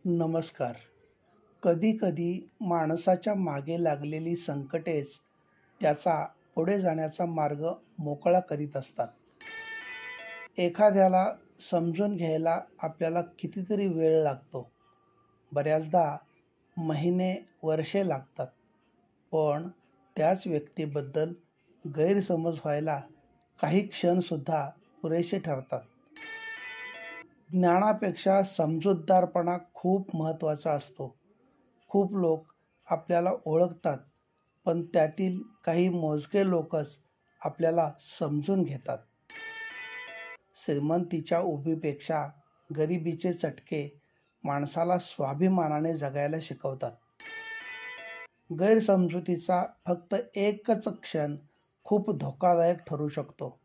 नमस्कार. कधीकधी माणसाच्या मागे लागलेली संकटेच त्याचा पुढे जाण्याचा मार्ग मोकळा करीत असतात. एखाद्याला समजून घ्यायला आपल्याला कितीतरी वेळ लागतो. बऱ्याचदा महिने, वर्षे लागतात. पण त्याच व्यक्तीबद्दल गैरसमज व्हायला काही क्षणसुद्धा पुरेसे ठरतात. ज्ञानापेक्षा समजूतदारपणा खूप महत्त्वाचा असतो. खूप लोक आपल्याला ओळखतात, पण त्यातील काही मोजके लोकच आपल्याला समजून घेतात. श्रीमंतीच्या उभीपेक्षा गरिबीचे चटके माणसाला स्वाभिमानाने जगायला शिकवतात. गैरसमजुतीचा फक्त एकच क्षण खूप धोकादायक ठरू शकतो.